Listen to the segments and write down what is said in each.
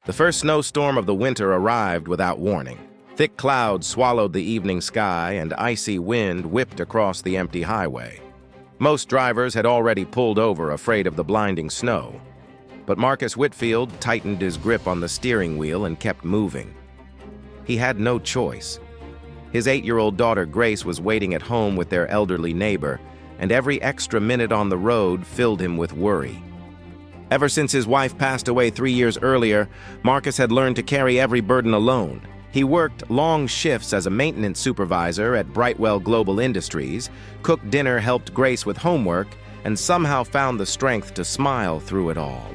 The first snowstorm of the winter arrived without warning. Thick clouds swallowed the evening sky, and icy wind whipped across the empty highway. Most drivers had already pulled over, afraid of the blinding snow. But Marcus Whitfield tightened his grip on the steering wheel and kept moving. He had no choice. His 8-year-old daughter Grace was waiting at home with their elderly neighbor, and every extra minute on the road filled him with worry. Ever since his wife passed away 3 years earlier, Marcus had learned to carry every burden alone. He worked long shifts as a maintenance supervisor at Brightwell Global Industries, cooked dinner, helped Grace with homework, and somehow found the strength to smile through it all.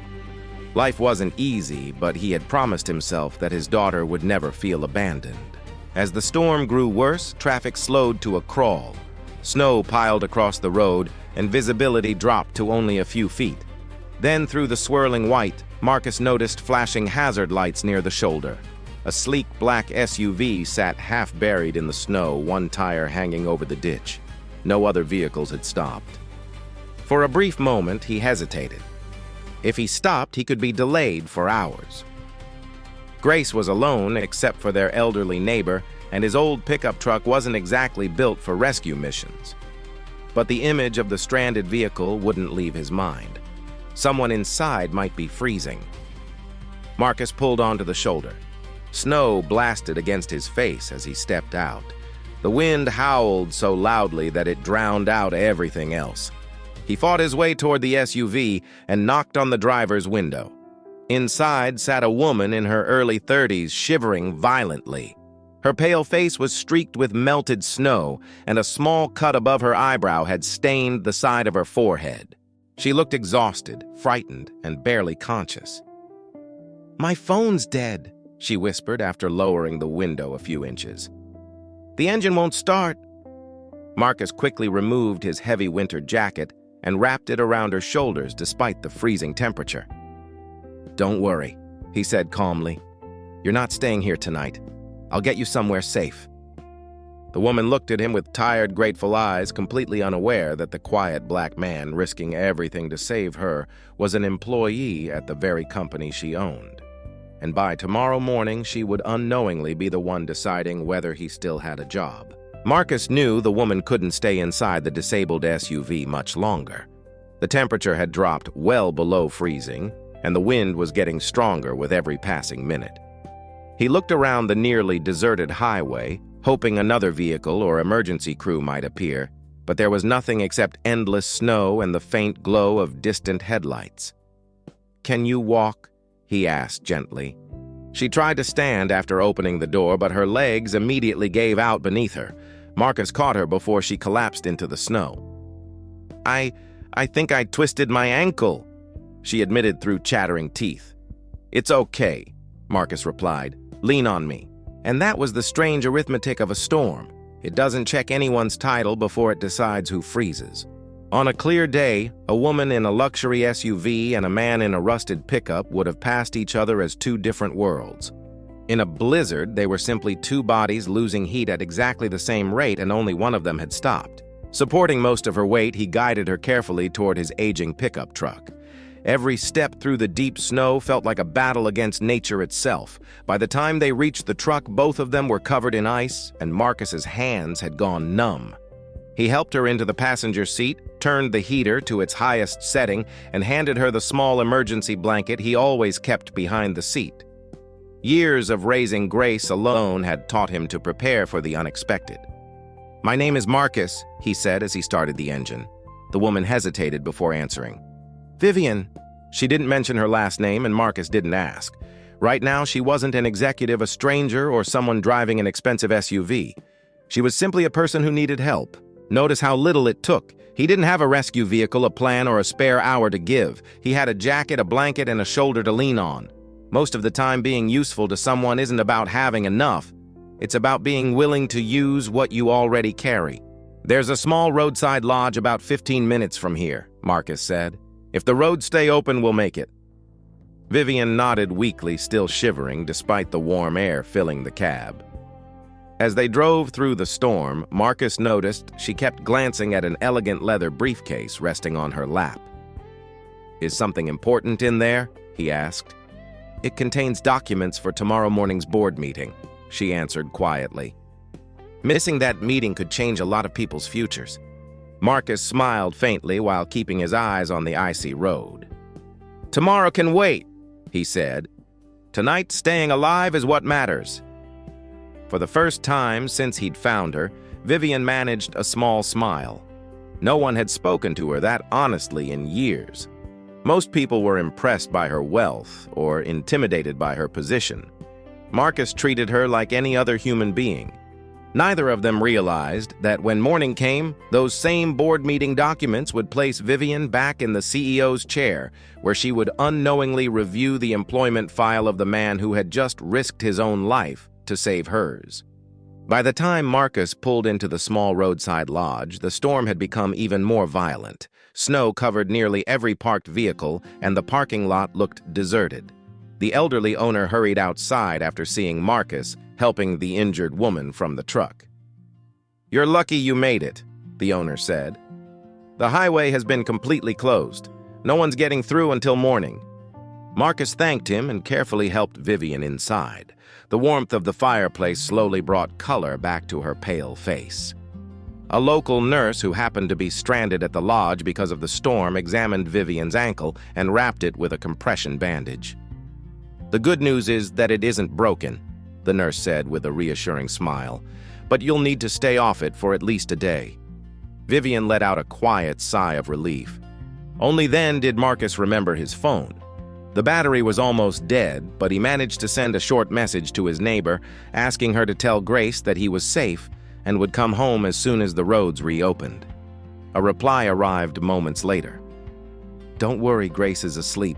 Life wasn't easy, but he had promised himself that his daughter would never feel abandoned. As the storm grew worse, traffic slowed to a crawl. Snow piled across the road, and visibility dropped to only a few feet. Then, through the swirling white, Marcus noticed flashing hazard lights near the shoulder. A sleek black SUV sat half buried in the snow, one tire hanging over the ditch. No other vehicles had stopped. For a brief moment, he hesitated. If he stopped, he could be delayed for hours. Grace was alone except for their elderly neighbor, and his old pickup truck wasn't exactly built for rescue missions. But the image of the stranded vehicle wouldn't leave his mind. Someone inside might be freezing. Marcus pulled onto the shoulder. Snow blasted against his face as he stepped out. The wind howled so loudly that it drowned out everything else. He fought his way toward the SUV and knocked on the driver's window. Inside sat a woman in her early 30s, shivering violently. Her pale face was streaked with melted snow, and a small cut above her eyebrow had stained the side of her forehead. She looked exhausted, frightened, and barely conscious. "My phone's dead," she whispered after lowering the window a few inches. "The engine won't start." Marcus quickly removed his heavy winter jacket and wrapped it around her shoulders despite the freezing temperature. "Don't worry," he said calmly. "You're not staying here tonight. I'll get you somewhere safe." The woman looked at him with tired, grateful eyes, completely unaware that the quiet black man risking everything to save her was an employee at the very company she owned. And by tomorrow morning, she would unknowingly be the one deciding whether he still had a job. Marcus knew the woman couldn't stay inside the disabled SUV much longer. The temperature had dropped well below freezing, and the wind was getting stronger with every passing minute. He looked around the nearly deserted highway, hoping another vehicle or emergency crew might appear, but there was nothing except endless snow and the faint glow of distant headlights. "Can you walk?" he asked gently. She tried to stand after opening the door, but her legs immediately gave out beneath her. Marcus caught her before she collapsed into the snow. I think I twisted my ankle," she admitted through chattering teeth. "It's okay," Marcus replied. "Lean on me." And that was the strange arithmetic of a storm. It doesn't check anyone's title before it decides who freezes. On a clear day, a woman in a luxury SUV and a man in a rusted pickup would have passed each other as two different worlds. In a blizzard, they were simply two bodies losing heat at exactly the same rate, and only one of them had stopped. Supporting most of her weight, he guided her carefully toward his aging pickup truck. Every step through the deep snow felt like a battle against nature itself. By the time they reached the truck, both of them were covered in ice, and Marcus's hands had gone numb. He helped her into the passenger seat, turned the heater to its highest setting, and handed her the small emergency blanket he always kept behind the seat. Years of raising Grace alone had taught him to prepare for the unexpected. "My name is Marcus," he said as he started the engine. The woman hesitated before answering. "Vivian." She didn't mention her last name, and Marcus didn't ask. Right now, she wasn't an executive, a stranger, or someone driving an expensive SUV. She was simply a person who needed help. Notice how little it took. He didn't have a rescue vehicle, a plan, or a spare hour to give. He had a jacket, a blanket, and a shoulder to lean on. Most of the time, being useful to someone isn't about having enough. It's about being willing to use what you already carry. "There's a small roadside lodge about 15 minutes from here," Marcus said. "If the roads stay open, we'll make it." Vivian nodded weakly, still shivering despite the warm air filling the cab. As they drove through the storm, Marcus noticed she kept glancing at an elegant leather briefcase resting on her lap. "Is something important in there?" he asked. "It contains documents for tomorrow morning's board meeting," she answered quietly. Missing that meeting could change a lot of people's futures. Marcus smiled faintly while keeping his eyes on the icy road. "Tomorrow can wait," he said. "Tonight, staying alive is what matters." For the first time since he'd found her, Vivian managed a small smile. No one had spoken to her that honestly in years. Most people were impressed by her wealth or intimidated by her position. Marcus treated her like any other human being. Neither of them realized that when morning came, those same board meeting documents would place Vivian back in the CEO's chair, where she would unknowingly review the employment file of the man who had just risked his own life to save hers. By the time Marcus pulled into the small roadside lodge, the storm had become even more violent. Snow covered nearly every parked vehicle, and the parking lot looked deserted. The elderly owner hurried outside after seeing Marcus helping the injured woman from the truck. "You're lucky you made it," the owner said. "The highway has been completely closed. No one's getting through until morning." Marcus thanked him and carefully helped Vivian inside. The warmth of the fireplace slowly brought color back to her pale face. A local nurse who happened to be stranded at the lodge because of the storm examined Vivian's ankle and wrapped it with a compression bandage. "The good news is that it isn't broken," the nurse said with a reassuring smile, "but you'll need to stay off it for at least a day." Vivian let out a quiet sigh of relief. Only then did Marcus remember his phone. The battery was almost dead, but he managed to send a short message to his neighbor, asking her to tell Grace that he was safe and would come home as soon as the roads reopened. A reply arrived moments later. "Don't worry, Grace is asleep.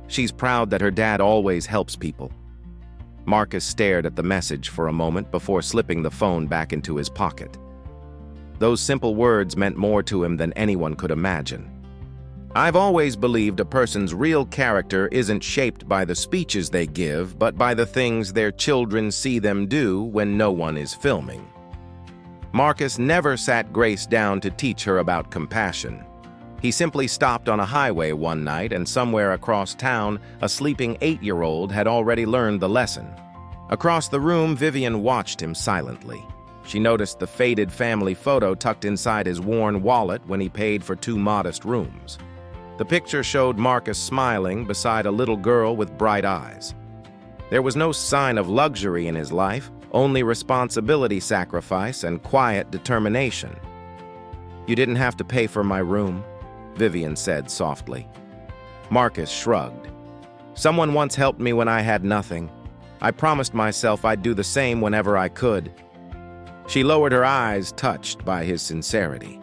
She's proud that her dad always helps people." Marcus stared at the message for a moment before slipping the phone back into his pocket. Those simple words meant more to him than anyone could imagine. "I've always believed a person's real character isn't shaped by the speeches they give, but by the things their children see them do when no one is filming." Marcus never sat Grace down to teach her about compassion. He simply stopped on a highway one night, and somewhere across town, a sleeping 8-year-old had already learned the lesson. Across the room, Vivian watched him silently. She noticed the faded family photo tucked inside his worn wallet when he paid for 2 modest rooms. The picture showed Marcus smiling beside a little girl with bright eyes. There was no sign of luxury in his life, only responsibility, sacrifice, and quiet determination. "You didn't have to pay for my room," Vivian said softly. Marcus shrugged. "Someone once helped me when I had nothing. I promised myself I'd do the same whenever I could." She lowered her eyes, touched by his sincerity.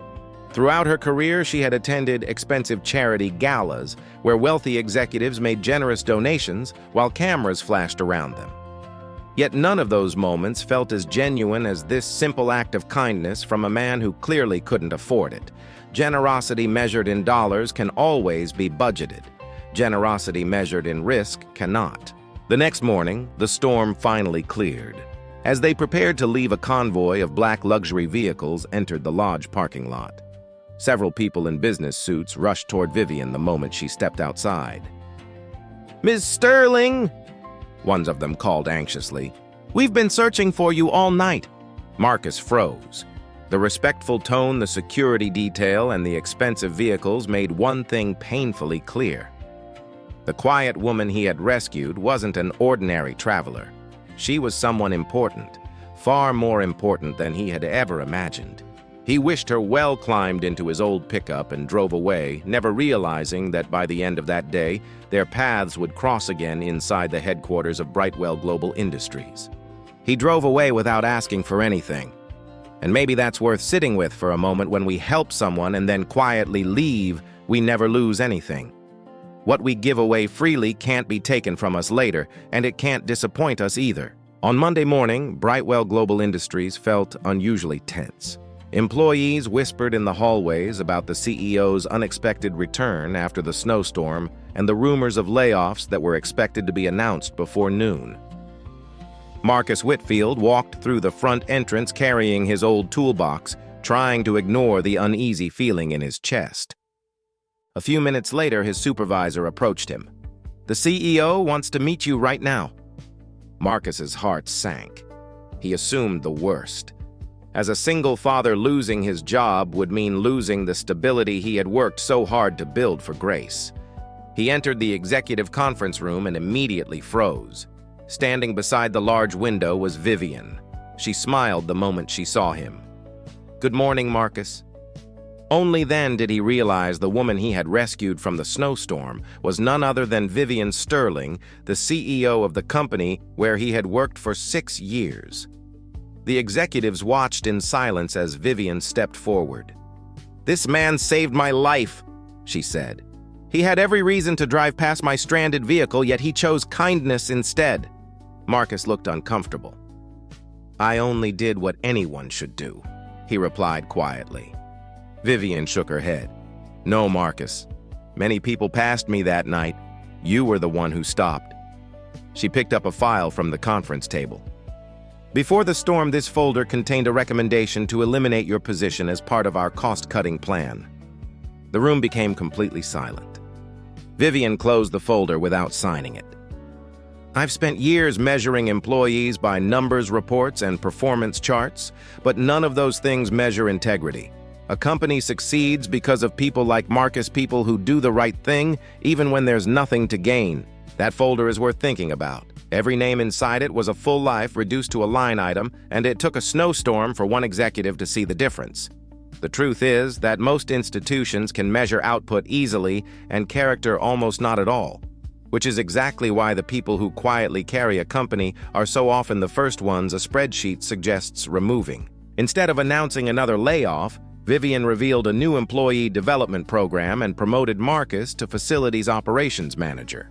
Throughout her career, she had attended expensive charity galas where wealthy executives made generous donations while cameras flashed around them. Yet none of those moments felt as genuine as this simple act of kindness from a man who clearly couldn't afford it. Generosity measured in dollars can always be budgeted. Generosity measured in risk cannot. The next morning, the storm finally cleared. As they prepared to leave, a convoy of black luxury vehicles entered the lodge parking lot. Several people in business suits rushed toward Vivian the moment she stepped outside. "Ms. Sterling!" one of them called anxiously. "We've been searching for you all night." Marcus froze. The respectful tone, the security detail, and the expensive vehicles made one thing painfully clear. The quiet woman he had rescued wasn't an ordinary traveler. She was someone important, far more important than he had ever imagined. He wished her well, climbed into his old pickup, and drove away, never realizing that by the end of that day, their paths would cross again inside the headquarters of Brightwell Global Industries. He drove away without asking for anything. And maybe that's worth sitting with for a moment. When we help someone and then quietly leave, we never lose anything. What we give away freely can't be taken from us later, and it can't disappoint us either. On Monday morning, Brightwell Global Industries felt unusually tense. Employees whispered in the hallways about the CEO's unexpected return after the snowstorm and the rumors of layoffs that were expected to be announced before noon. Marcus Whitfield walked through the front entrance carrying his old toolbox, trying to ignore the uneasy feeling in his chest. A few minutes later, his supervisor approached him. The CEO wants to meet you right now." Marcus's heart sank. He assumed the worst. As a single father, losing his job would mean losing the stability he had worked so hard to build for Grace. He entered the executive conference room and immediately froze. Standing beside the large window was Vivian. She smiled the moment she saw him. "Good morning, Marcus." Only then did he realize the woman he had rescued from the snowstorm was none other than Vivian Sterling, the CEO of the company where he had worked for 6 years. The executives watched in silence as Vivian stepped forward. "This man saved my life," she said. "He had every reason to drive past my stranded vehicle, yet he chose kindness instead." Marcus looked uncomfortable. "I only did what anyone should do," he replied quietly. Vivian shook her head. "No, Marcus. Many people passed me that night. You were the one who stopped." She picked up a file from the conference table. "Before the storm, this folder contained a recommendation to eliminate your position as part of our cost-cutting plan." The room became completely silent. Vivian closed the folder without signing it. "I've spent years measuring employees by numbers reports and performance charts, but none of those things measure integrity. A company succeeds because of people like Marcus, people who do the right thing, even when there's nothing to gain. That folder is worth thinking about. Every name inside it was a full life reduced to a line item, and it took a snowstorm for one executive to see the difference. The truth is that most institutions can measure output easily and character almost not at all, which is exactly why the people who quietly carry a company are so often the first ones a spreadsheet suggests removing." Instead of announcing another layoff, Vivian revealed a new employee development program and promoted Marcus to facilities operations manager.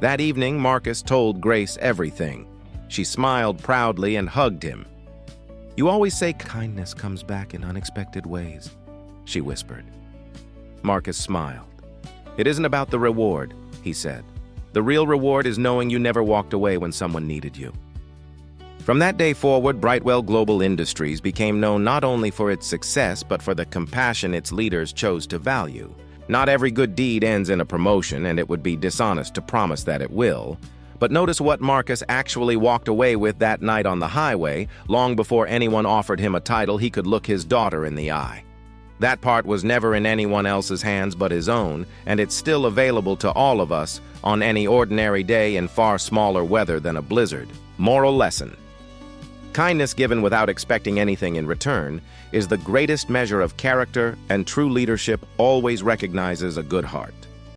That evening, Marcus told Grace everything. She smiled proudly and hugged him. "You always say kindness comes back in unexpected ways," she whispered. Marcus smiled. "It isn't about the reward," he said. "The real reward is knowing you never walked away when someone needed you." From that day forward, Brightwell Global Industries became known not only for its success, but for the compassion its leaders chose to value. Not every good deed ends in a promotion, and it would be dishonest to promise that it will. But notice what Marcus actually walked away with that night on the highway. Long before anyone offered him a title, he could look his daughter in the eye. That part was never in anyone else's hands but his own, and it's still available to all of us on any ordinary day in far smaller weather than a blizzard. Moral lesson: kindness given without expecting anything in return is the greatest measure of character, and true leadership always recognizes a good heart.